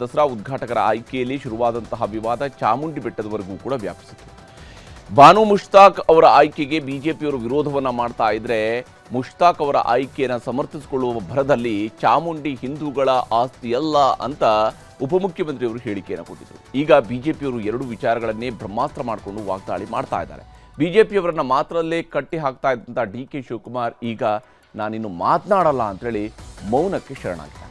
ದಸರಾ ಉದ್ಘಾಟಕರ ಆಯ್ಕೆಯಲ್ಲಿ ಶುರುವಾದಂತಹ ವಿವಾದ ಚಾಮುಂಡಿ ಬೆಟ್ಟದವರೆಗೂ ಕೂಡ ವ್ಯಾಪಿಸಿತು. ಬಾನು ಮುಷ್ತಾಕ್ ಅವರ ಆಯ್ಕೆಗೆ ಬಿಜೆಪಿಯವರು ವಿರೋಧವನ್ನ ಮಾಡ್ತಾ ಇದ್ರೆ, ಮುಷ್ತಾಕ್ ಅವರ ಆಯ್ಕೆಯನ್ನು ಸಮರ್ಥಿಸಿಕೊಳ್ಳುವ ಭರದಲ್ಲಿ ಚಾಮುಂಡಿ ಹಿಂದೂಗಳ ಆಸ್ತಿಯಲ್ಲ ಅಂತ ಉಪಮುಖ್ಯಮಂತ್ರಿಯವರು ಹೇಳಿಕೆಯನ್ನು ಕೊಟ್ಟಿದ್ದರು. ಈಗ ಬಿಜೆಪಿಯವರು ಎರಡು ವಿಚಾರಗಳನ್ನೇ ಬ್ರಹ್ಮಾಸ್ತ್ರ ಮಾಡಿಕೊಂಡು ವಾಗ್ದಾಳಿ ಮಾಡ್ತಾ ಇದ್ದಾರೆ. ಬಿಜೆಪಿಯವರನ್ನ ಮಾತ್ರಲ್ಲೇ ಕಟ್ಟಿ ಹಾಕ್ತಾ ಇದ್ದಂಥ ಡಿ.ಕೆ. ಶಿವಕುಮಾರ್ ಈಗ ನಾನಿನ್ನು ಮಾತನಾಡಲ್ಲ ಅಂತೇಳಿ ಮೌನಕ್ಕೆ ಶರಣಾಗಿದ್ದಾರೆ.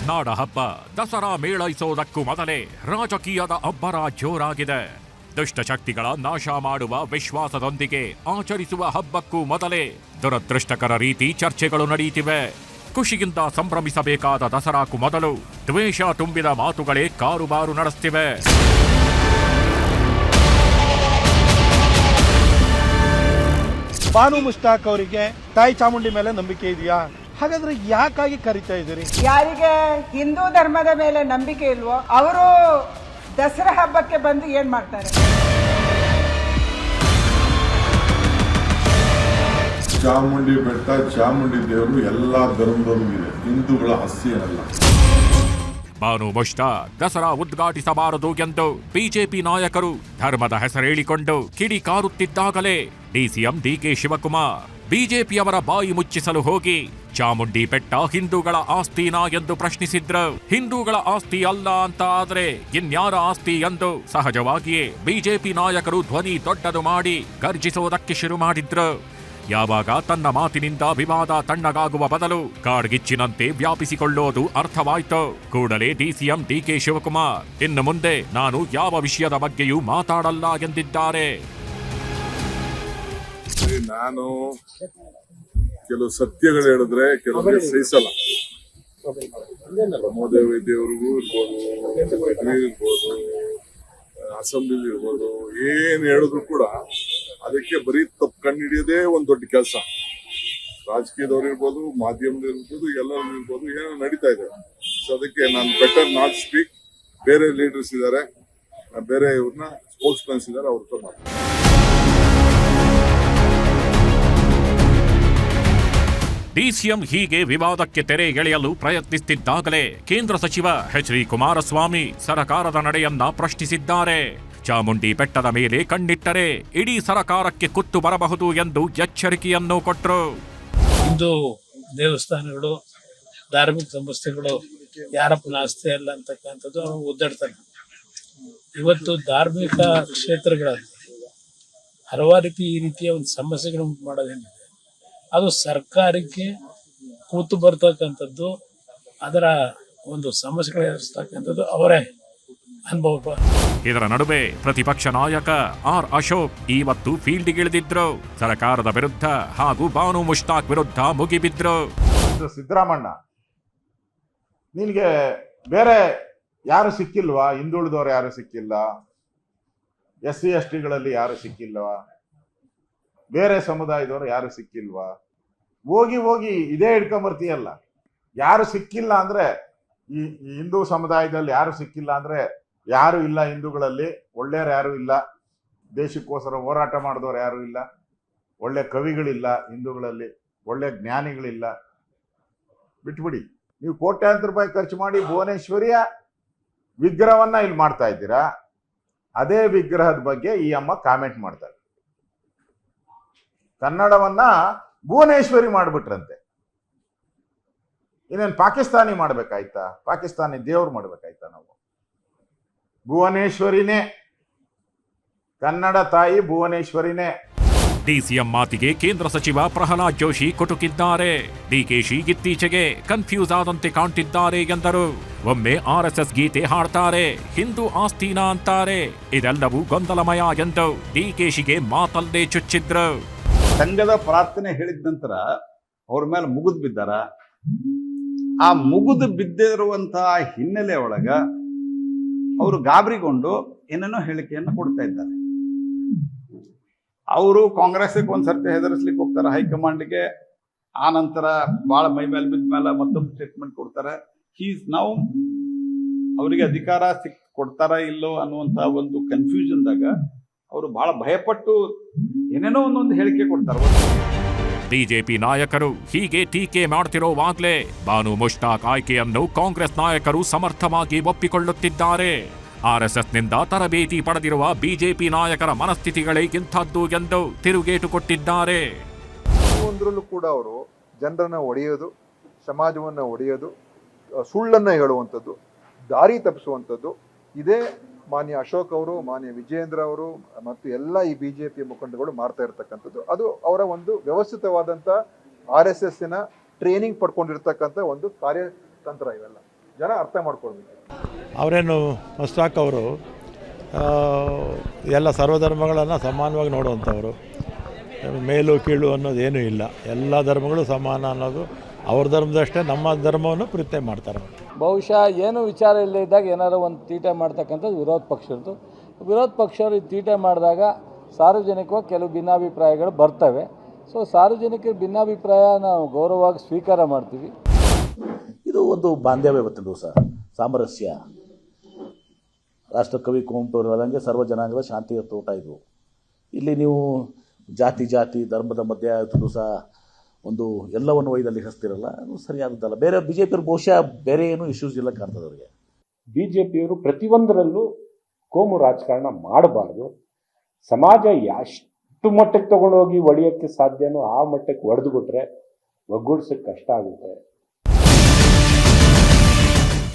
ನಾಡ ಹಬ್ಬ ದಸರಾ ಮೇಳೈಸೋದಕ್ಕೂ ಮೊದಲೇ ರಾಜಕೀಯದ ಅಬ್ಬರ ಜೋರಾಗಿದೆ. ದುಷ್ಟಶಕ್ತಿಗಳ ನಾಶ ಮಾಡುವ ವಿಶ್ವಾಸದೊಂದಿಗೆ ಆಚರಿಸುವ ಹಬ್ಬಕ್ಕೂ ಮೊದಲೇ ದುರದೃಷ್ಟಕರ ರೀತಿ ಚರ್ಚೆಗಳು ನಡೆಯುತ್ತಿವೆ. ಖುಷಿಯಿಂದ ಸಂಭ್ರಮಿಸಬೇಕಾದ ದಸರಾಕ್ಕೂ ಮೊದಲು ದ್ವೇಷ ತುಂಬಿದ ಮಾತುಗಳೇ ಕಾರುಬಾರು ನಡೆಸುತ್ತಿವೆ. ಬಾನು ಮುಷ್ತಾಕ್ ಅವರಿಗೆ ತಾಯಿ ಚಾಮುಂಡಿ ಮೇಲೆ ನಂಬಿಕೆ ಇದೆಯಾ? ಹಾಗಾದ್ರೆ ಯಾಕಾಗಿ ಕರಿತಾ ಇದ್ದೀರಿ? ಯಾರಿಗೆ ಹಿಂದೂ ಧರ್ಮದ ಮೇಲೆ ನಂಬಿಕೆ ಇಲ್ವೋ ಅವರು ದಸರಾ ಹಬ್ಬಕ್ಕೆ ಬಂದು ಏನ್ ಮಾಡ್ತಾರೆ? ಚಾಮುಂಡಿ ಬೆಟ್ಟ, ಚಾಮುಂಡಿ ದೇವರು ಎಲ್ಲಾ ಧರ್ಮದವರಿಗೂ ಇದೆ, ಹಿಂದೂಗಳ ಆಸ್ತಿ ಏನಲ್ಲ. ಬಾನು ಮುಷ್ತಾಕ್ ದಸರಾ ಉದ್ಘಾಟಿಸಬಾರದು ಎಂದು ಬಿಜೆಪಿ ನಾಯಕರು ಧರ್ಮದ ಹೆಸರೇಳಿಕೊಂಡು ಕಿಡಿಕಾರುತ್ತಿದ್ದಾಗಲೇ ಡಿಸಿಎಂ ಡಿ.ಕೆ. ಶಿವಕುಮಾರ್ ಬಿಜೆಪಿಯವರ ಬಾಯಿ ಮುಚ್ಚಿಸಲು ಹೋಗಿ ಚಾಮುಂಡಿ ಬೆಟ್ಟ ಹಿಂದೂಗಳ ಆಸ್ತಿನಾ ಎಂದು ಪ್ರಶ್ನಿಸಿದ್ರು. ಹಿಂದೂಗಳ ಆಸ್ತಿ ಅಲ್ಲ ಅಂತ ಆದ್ರೆ ಇನ್ಯಾರ ಆಸ್ತಿ ಎಂದು ಸಹಜವಾಗಿಯೇ ಬಿಜೆಪಿ ನಾಯಕರು ಧ್ವನಿ ದೊಡ್ಡದು ಮಾಡಿ ಗರ್ಜಿಸುವುದಕ್ಕೆ ಶುರು ಮಾಡಿದ್ರು. ಯಾವಾಗ ತನ್ನ ಮಾತಿನಿಂದ ವಿವಾದ ತಣ್ಣಗಾಗುವ ಬದಲು ಕಾಡ್ಗಿಚ್ಚಿನಂತೆ ವ್ಯಾಪಿಸಿಕೊಳ್ಳೋದು ಅರ್ಥವಾಯ್ತು. ಕೂಡಲೇ ಡಿಸಿಎಂ ಡಿ.ಕೆ. ಶಿವಕುಮಾರ್ ಇನ್ನು ಮುಂದೆ ನಾನು ಯಾವ ವಿಷಯದ ಬಗ್ಗೆಯೂ ಮಾತಾಡಲ್ಲ ಎಂದಿದ್ದಾರೆ. ನಾನು ಕೆಲವು ಸತ್ಯಗಳು ಹೇಳಿದ್ರೆ ಕೆಲವರಿಗೆ ಸಹಿಸಲ್ಲ. ಪ್ರಮೋದೇವಿ ದೇವ್ರಿಗೂ ಇರ್ಬೋದು, ಅಸೆಂಬ್ಲಿ ಇರ್ಬೋದು, ಏನ್ ಹೇಳಿದ್ರು ಕೂಡ ಅದಕ್ಕೆ ಬರೀ ತಪ್ಪು ಕಂಡುಹಿಡಿಯೋದೇ ಒಂದ್ ದೊಡ್ಡ ಕೆಲಸ. ರಾಜಕೀಯದವ್ರು ಇರ್ಬೋದು, ಮಾಧ್ಯಮದವ್ರು ಇರ್ಬೋದು, ಎಲ್ಲರೂ ಇರ್ಬೋದು, ಏನೋ ನಡೀತಾ ಇದೆ. ಸೊ ಅದಕ್ಕೆ ನಾನು ಬೆಟರ್ ನಾಟ್ ಸ್ಪೀಕ್. ಬೇರೆ ಲೀಡರ್ಸ್ ಇದ್ದಾರೆ, ಬೇರೆ ಇವ್ರನ್ನ ಸ್ಪೋಕ್ಸ್ ಪರ್ಸನ್ಸ್ ಇದ್ದಾರೆ, ಅವ್ರ ಹತ್ರ ಮಾತಾಡ್ತೀನಿ. ಡಿಸಿಎಂ ಹೀಗೆ ವಿವಾದಕ್ಕೆ ತೆರೆ ಎಳೆಯಲು ಪ್ರಯತ್ನಿಸುತ್ತಿದ್ದಾಗಲೇ ಕೇಂದ್ರ ಸಚಿವ ಎಚ್.ಡಿ. ಕುಮಾರಸ್ವಾಮಿ ಸರ್ಕಾರದ ನಡೆಯನ್ನ ಪ್ರಶ್ನಿಸಿದ್ದಾರೆ. ಚಾಮುಂಡಿ ಬೆಟ್ಟದ ಮೇಲೆ ಕಣ್ಣಿಟ್ಟರೆ ಇಡೀ ಸರ್ಕಾರಕ್ಕೆ ಕುತ್ತು ಬರಬಹುದು ಎಂದು ಎಚ್ಚರಿಕೆಯನ್ನು ಕೊಟ್ಟರು. ಹಿಂದೂ ದೇವಸ್ಥಾನಗಳು, ಧಾರ್ಮಿಕ ಸಂಸ್ಥೆಗಳು ಯಾರಪ್ಪನ ಆಸ್ತಿ ಅಲ್ಲ ಅಂತಕ್ಕಂಥದ್ದು ಅವರು ಒದ್ದಾಡ್ತಾರೆ. ಇವತ್ತು ಧಾರ್ಮಿಕ ಕ್ಷೇತ್ರಗಳಲ್ಲಿ ಹಲವಾರು ಈ ರೀತಿಯ ಒಂದು ಸಮಸ್ಯೆಗಳು ಉಂಟು ಮಾಡೋದೇನಿದೆ, ಅದು ಸರ್ಕಾರಕ್ಕೆ ಕೂತು ಬರ್ತಕ್ಕಂಥದ್ದು, ಅದರ ಒಂದು ಸಮಸ್ಯೆಗಳು ಎದುರಿಸ್ತಕ್ಕಂಥದ್ದು ಅವರೇ ಅನುಭವ. ಇದರ ನಡುವೆ ಪ್ರತಿಪಕ್ಷ ನಾಯಕ ಆರ್ ಅಶೋಕ್ ಇವತ್ತು ಫೀಲ್ಡ್ಗಿಳಿದಿದ್ರು. ಸರ್ಕಾರದ ವಿರುದ್ಧ ಹಾಗೂ ಬಾನು ಮುಷ್ತಾಕ್ ವಿರುದ್ಧ ಮುಗಿಬಿದ್ರು. ಸಿದ್ದರಾಮಣ್ಣ, ನಿನ್ಗೆ ಬೇರೆ ಯಾರು ಸಿಕ್ಕಿಲ್ವಾ? ಹಿಂದುಳಿದವರು ಯಾರು ಸಿಕ್ಕಿಲ್ಲ? SC STಗಳಲ್ಲಿ ಯಾರು ಸಿಕ್ಕಿಲ್ವಾ? ಬೇರೆ ಸಮುದಾಯದವರು ಯಾರು ಸಿಕ್ಕಿಲ್ವಾ? ಹೋಗಿ ಇದೇ ಹಿಡ್ಕೊಂಬರ್ತೀಯಲ್ಲ. ಯಾರು ಸಿಕ್ಕಿಲ್ಲ ಅಂದ್ರೆ ಈ ಹಿಂದೂ ಸಮುದಾಯದಲ್ಲಿ ಯಾರು ಸಿಕ್ಕಿಲ್ಲ ಅಂದ್ರೆ ಯಾರು ಇಲ್ಲ. ಹಿಂದೂಗಳಲ್ಲಿ ಒಳ್ಳೆಯವ್ರು ಯಾರು ಇಲ್ಲ, ದೇಶಕ್ಕೋಸ್ಕರ ಹೋರಾಟ ಮಾಡಿದವ್ರು ಯಾರು ಇಲ್ಲ, ಒಳ್ಳೆ ಕವಿಗಳಿಲ್ಲ ಹಿಂದೂಗಳಲ್ಲಿ, ಒಳ್ಳೆ ಜ್ಞಾನಿಗಳಿಲ್ಲ. ಬಿಟ್ಬಿಡಿ. ನೀವು ಕೋಟ್ಯಾಂತರ ರೂಪಾಯಿ ಖರ್ಚು ಮಾಡಿ ಭುವನೇಶ್ವರಿಯ ವಿಗ್ರಹವನ್ನ ಇಲ್ಲಿ ಮಾಡ್ತಾ ಇದ್ದೀರಾ. ಅದೇ ವಿಗ್ರಹದ ಬಗ್ಗೆ ಈ ಅಮ್ಮ ಕಾಮೆಂಟ್ ಮಾಡ್ತಾರೆ. ಕನ್ನಡವನ್ನ ಭುವನೇಶ್ವರಿ ಮಾಡ್ಬಿಟ್ರಂತೆ. ಇನ್ನೇನು ಪಾಕಿಸ್ತಾನಿ ಮಾಡ್ಬೇಕಾಯ್ತಾ? ಪಾಕಿಸ್ತಾನಿ ದೇವ್ರು ಮಾಡ್ಬೇಕಾಯ್ತಾ? ನಾವು ಭುವನೇಶ್ವರಿನೇ, ಕನ್ನಡ ತಾಯಿ ಭುವನೇಶ್ವರಿನೇ. ಡಿಸಿಎಂ ಮಾತಿಗೆ ಕೇಂದ್ರ ಸಚಿವ ಪ್ರಹ್ಲಾದ್ ಜೋಶಿ ಕುಟುಕಿದ್ದಾರೆ. ಡಿಕೆಶಿ ಇತ್ತೀಚೆಗೆ ಕನ್ಫ್ಯೂಸ್ ಆದಂತೆ ಕಾಣ್ತಿದ್ದಾರೆ ಎಂದರು. ಒಮ್ಮೆ RSS ಗೀತೆ ಹಾಡ್ತಾರೆ, ಹಿಂದೂ ಆಸ್ತಿನಾ ಅಂತಾರೆ. ಇದೆಲ್ಲವೂ ಗೊಂದಲಮಯ ಎಂದು ಡಿಕೆಶಿಗೆ ಮಾತಲ್ಲೇ ಚುಚ್ಚಿದ್ರು. ಸಂಘದ ಪ್ರಾರ್ಥನೆ ಹೇಳಿದ ನಂತರ ಅವ್ರ ಮೇಲೆ ಮುಗಿದು ಬಿದ್ದಾರ. ಆ ಮುಗಿದು ಬಿದ್ದಿರುವಂತಹ ಹಿನ್ನೆಲೆ ಒಳಗ ಅವರು ಗಾಬರಿಗೊಂಡು ಏನೇನೋ ಹೇಳಿಕೆಯನ್ನು ಕೊಡ್ತಾ ಇದ್ದಾರೆ. ಅವರು ಕಾಂಗ್ರೆಸ್ಗೆ ಒಂದ್ಸರ್ತಿ ಹೆದರಿಸ್ಲಿಕ್ಕೆ ಹೋಗ್ತಾರೆ ಹೈಕಮಾಂಡ್ಗೆ. ಆ ನಂತರ ಬಹಳ ಮೈ ಮೇಲೆ ಬಿದ್ದ ಮೇಲೆ ಮತ್ತೊಂದು ಸ್ಟೇಟ್ಮೆಂಟ್ ಕೊಡ್ತಾರೆ. ನಾವು ಅವರಿಗೆ ಅಧಿಕಾರ ಕೊಡ್ತಾರ ಇಲ್ಲೋ ಅನ್ನುವಂತ ಒಂದು ಕನ್ಫ್ಯೂಷನ್ದಾಗ ಅವರು ಬಹಳ ಭಯಪಟ್ಟು ಏನೇನೋ ಒಂದೊಂದು ಹೇಳಿಕೆ ಕೊಡ್ತಾರೆ. ಬಿಜೆಪಿ ನಾಯಕರು ಹೀಗೆ ಟೀಕೆ ಮಾಡ್ತಿರೋವಾಗ್ಲೇ ಬಾನು ಮುಷ್ತಾಕ್ ಆಯ್ಕೆಯನ್ನು ಕಾಂಗ್ರೆಸ್ ನಾಯಕರು ಸಮರ್ಥವಾಗಿ ಒಪ್ಪಿಕೊಳ್ಳುತ್ತಿದ್ದಾರೆ. ಆರ್ಎಸ್ಎಸ್ನಿಂದ ತರಬೇತಿ ಪಡೆದಿರುವ ಬಿಜೆಪಿ ನಾಯಕರ ಮನಸ್ಥಿತಿಗಳೇ ಇಂಥದ್ದು ಎಂದು ತಿರುಗೇಟು ಕೊಟ್ಟಿದ್ದಾರೆ. ಒಂದರಲ್ಲೂ ಕೂಡ ಅವರು ಜನರನ್ನ ಒಡೆಯೋದು, ಸಮಾಜವನ್ನು ಒಡೆಯೋದು, ಸುಳ್ಳನ್ನ ಹೇಳುವಂಥದ್ದು, ದಾರಿ ತಪ್ಪಿಸುವಂಥದ್ದು, ಇದೇ ಮಾನ್ಯ ಅಶೋಕ್ ಅವರು, ಮಾನ್ಯ ವಿಜಯೇಂದ್ರ ಅವರು ಮತ್ತು ಎಲ್ಲ ಈ ಬಿಜೆಪಿ ಮುಖಂಡಗಳು ಮಾಡ್ತಾ ಇರತಕ್ಕಂಥದ್ದು. ಅದು ಅವರ ಒಂದು ವ್ಯವಸ್ಥಿತವಾದಂಥ RSSನ ಟ್ರೈನಿಂಗ್ ಪಡ್ಕೊಂಡಿರ್ತಕ್ಕಂಥ ಒಂದು ಕಾರ್ಯತಂತ್ರ. ಇವೆಲ್ಲ ಜನ ಅರ್ಥ ಮಾಡ್ಕೊಳ್ಬೇಕು. ಅವರೇನು ಮುಸ್ತಾಕ್ ಅವರು ಎಲ್ಲ ಸರ್ವಧರ್ಮಗಳನ್ನು ಸಮಾನವಾಗಿ ನೋಡುವಂಥವ್ರು, ಮೇಲು ಕೀಳು ಅನ್ನೋದೇನೂ ಇಲ್ಲ, ಎಲ್ಲ ಧರ್ಮಗಳು ಸಮಾನ ಅನ್ನೋದು ಅವ್ರ ಧರ್ಮದಷ್ಟೇ ನಮ್ಮ ಧರ್ಮವನ್ನು ಪ್ರೀತಿ ಮಾಡ್ತಾರೆ. ಬಹುಶಃ ಏನು ವಿಚಾರ ಇಲ್ಲದಾಗ ಏನಾದ್ರು ಒಂದು ತೀಟೆ ಮಾಡ್ತಕ್ಕಂಥದ್ದು ವಿರೋಧ ಪಕ್ಷರು ತೀಟೆ ಮಾಡಿದಾಗ ಸಾರ್ವಜನಿಕವಾಗಿ ಕೆಲವು ಭಿನ್ನಾಭಿಪ್ರಾಯಗಳು ಬರ್ತವೆ. ಸೊ ಸಾರ್ವಜನಿಕರ ಭಿನ್ನಾಭಿಪ್ರಾಯ ನಾವು ಗೌರವವಾಗಿ ಸ್ವೀಕಾರ ಮಾಡ್ತೀವಿ. ಇದು ಒಂದು ಬಾಂಧವ್ಯ ಇವತ್ತಿನ ದಿವಸ, ಸಾಮರಸ್ಯ. ರಾಷ್ಟ್ರಕವಿ ಕುವೆಂಪು ಅವರು ಹೇಳಂಗೆ ಸರ್ವ ಜನಾಂಗದ ಶಾಂತಿಯ ತೋಟ ಇದು. ಇಲ್ಲಿ ನೀವು ಜಾತಿ ಧರ್ಮದ ಮಧ್ಯೆ ದಿವಸ ಒಂದು ಎಲ್ಲವನ್ನು ಒಯ್ದಲ್ಲಿ ಹಸ್ತಿರಲ್ಲ, ಅದು ಸರಿಯಾದದ್ದಲ್ಲ. ಬೇರೆ ಬಿಜೆಪಿಯವರು ಬಹುಶಃ ಬೇರೆ ಏನು ಇಶ್ಯೂಸ್ ಇಲ್ಲ ಕಾಣ್ತದೆ ಅವರಿಗೆ. ಬಿಜೆಪಿಯವರು ಪ್ರತಿಯೊಂದರಲ್ಲೂ ಕೋಮು ರಾಜಕಾರಣ ಮಾಡಬಾರ್ದು. ಸಮಾಜ ಎಷ್ಟು ಮಟ್ಟಕ್ಕೆ ತಗೊಂಡೋಗಿ ಒಡೆಯೋಕ್ಕೆ ಸಾಧ್ಯನೋ ಆ ಮಟ್ಟಕ್ಕೆ ಒಡೆದು ಬಿಟ್ರೆ ಒಗ್ಗೂಡ್ಸಕ್ಕೆ ಕಷ್ಟ ಆಗುತ್ತೆ.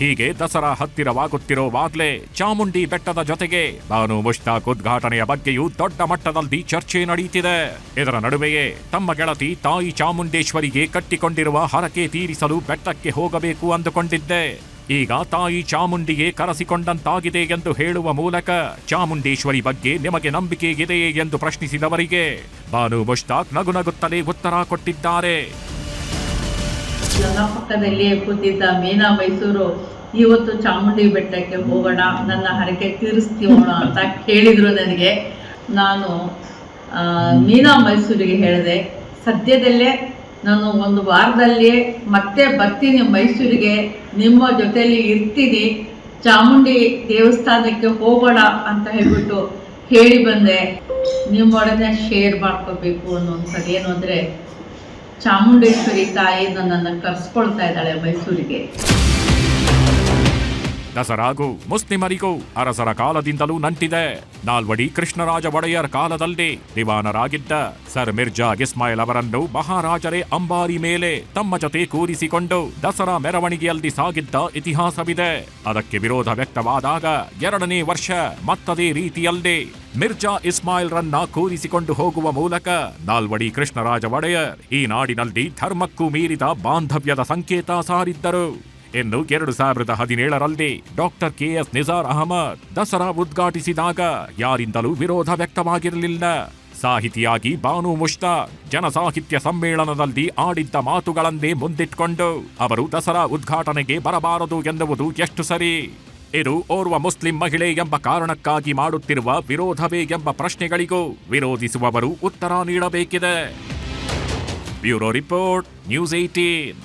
ಹೀಗೆ ದಸರಾ ಹತ್ತಿರವಾಗುತ್ತಿರೋವಾಗ್ಲೇ ಚಾಮುಂಡಿ ಬೆಟ್ಟದ ಜೊತೆಗೆ ಬಾನು ಮುಷ್ತಾಕ್ ಉದ್ಘಾಟನೆಯ ಬಗ್ಗೆಯೂ ದೊಡ್ಡ ಮಟ್ಟದಲ್ಲಿ ಚರ್ಚೆ ನಡೆಯುತ್ತಿದೆ. ಇದರ ನಡುವೆಯೇ ತಮ್ಮ ಗೆಳತಿ ತಾಯಿ ಚಾಮುಂಡೇಶ್ವರಿಗೆ ಕಟ್ಟಿಕೊಂಡಿರುವ ಹರಕೆ ತೀರಿಸಲು ಬೆಟ್ಟಕ್ಕೆ ಹೋಗಬೇಕು ಅಂದುಕೊಂಡಿದ್ದೆ. ಈಗ ತಾಯಿ ಚಾಮುಂಡಿಗೆ ಕರೆಸಿಕೊಂಡಂತಾಗಿದೆ ಎಂದು ಹೇಳುವ ಮೂಲಕ ಚಾಮುಂಡೇಶ್ವರಿ ಬಗ್ಗೆ ನಿಮಗೆ ನಂಬಿಕೆ ಇದೆಯೇ ಎಂದು ಪ್ರಶ್ನಿಸಿದವರಿಗೆ ಬಾನು ಮುಷ್ತಾಕ್ ನಗುನಗುತ್ತಲೇ ಉತ್ತರ ಕೊಟ್ಟಿದ್ದಾರೆ. ನನ್ನ ಪಕ್ಕದಲ್ಲಿಯೇ ಕೂತಿದ್ದ ಮೀನಾ ಮೈಸೂರು ಇವತ್ತು ಚಾಮುಂಡಿ ಬೆಟ್ಟಕ್ಕೆ ಹೋಗೋಣ, ನನ್ನ ಹರಕೆ ತೀರಿಸ್ತೀವೋಣ ಅಂತ ಕೇಳಿದ್ರು ನನಗೆ. ನಾನು ಮೀನಾ ಮೈಸೂರಿಗೆ ಹೇಳಿದೆ, ಸದ್ಯದಲ್ಲೇ ನಾನು ಒಂದು ವಾರದಲ್ಲಿ ಮತ್ತೆ ಬರ್ತೀನಿ ಮೈಸೂರಿಗೆ, ನಿಮ್ಮ ಜೊತೆಯಲ್ಲಿ ಇರ್ತೀನಿ, ಚಾಮುಂಡಿ ದೇವಸ್ಥಾನಕ್ಕೆ ಹೋಗೋಣ ಅಂತ ಹೇಳ್ಬಿಟ್ಟು ಹೇಳಿ ಬಂದೆ. ನಿಮ್ಮೊಡನೆ ಶೇರ್ ಮಾಡ್ಕೋಬೇಕು ಅನ್ನೋಂಥದ್ದು ಏನು ಅಂದರೆ, ಚಾಮುಂಡೇಶ್ವರಿ ತಾಯಿ ನನ್ನನ್ನು ಕರೆಸ್ಕೊಳ್ತಾ ಇದ್ದಾಳೆ ಮೈಸೂರಿಗೆ. ದಸರಾಗೂ ಮುಸ್ಲಿಮರಿಗೂ ಅರಸರ ಕಾಲದಿಂದಲೂ ನಂಟಿದೆ. ನಾಲ್ವಡಿ ಕೃಷ್ಣರಾಜ ಒಡೆಯರ್ ಕಾಲದಲ್ಲಿ ದಿವಾನರಾಗಿದ್ದ ಸರ್ ಮಿರ್ಜಾ ಇಸ್ಮಾಯಿಲ್ ಅವರನ್ನು ಮಹಾರಾಜರೇ ಅಂಬಾರಿ ಮೇಲೆ ತಮ್ಮ ಜೊತೆ ಕೂರಿಸಿಕೊಂಡು ದಸರಾ ಮೆರವಣಿಗೆಯಲ್ಲಿ ಸಾಗಿದ್ದ ಇತಿಹಾಸವಿದೆ. ಅದಕ್ಕೆ ವಿರೋಧ ವ್ಯಕ್ತವಾದಾಗ 2ನೇ ವರ್ಷ ಮತ್ತದೇ ರೀತಿಯಲ್ಲಿ ಮಿರ್ಜಾ ಇಸ್ಮಾಯಿಲ್ ರನ್ನ ಕೂರಿಸಿಕೊಂಡು ಹೋಗುವ ಮೂಲಕ ನಾಲ್ವಡಿ ಕೃಷ್ಣರಾಜ ಒಡೆಯರ್ ಈ ನಾಡಿನಲ್ಲಿ ಧರ್ಮಕ್ಕೂ ಮೀರಿದ ಬಾಂಧವ್ಯದ ಸಂಕೇತ ಸಾರಿದ್ದರು. ಇನ್ನು 2017ರಲ್ಲಿ ಡಾಕ್ಟರ್ KS ನಿಜಾರ್ ಅಹಮದ್ ದಸರಾ ಉದ್ಘಾಟಿಸಿದಾಗ ಯಾರಿಂದಲೂ ವಿರೋಧ ವ್ಯಕ್ತವಾಗಿರಲಿಲ್ಲ. ಸಾಹಿತಿಯಾಗಿ ಬಾನು ಮುಷ್ತಾಕ್ ಜನಸಾಹಿತ್ಯ ಸಮ್ಮೇಳನದಲ್ಲಿ ಆಡಿದ್ದ ಮಾತುಗಳನ್ನೇ ಮುಂದಿಟ್ಕೊಂಡು ಅವರು ದಸರಾ ಉದ್ಘಾಟನೆಗೆ ಬರಬಾರದು ಎನ್ನುವುದು ಎಷ್ಟು ಸರಿ? ಇದು ಓರ್ವ ಮುಸ್ಲಿಂ ಮಹಿಳೆ ಎಂಬ ಕಾರಣಕ್ಕಾಗಿ ಮಾಡುತ್ತಿರುವ ವಿರೋಧವೇ ಎಂಬ ಪ್ರಶ್ನೆಗಳಿಗೂ ವಿರೋಧಿಸುವವರು ಉತ್ತರ ನೀಡಬೇಕಿದೆ. Bureau report, news 18.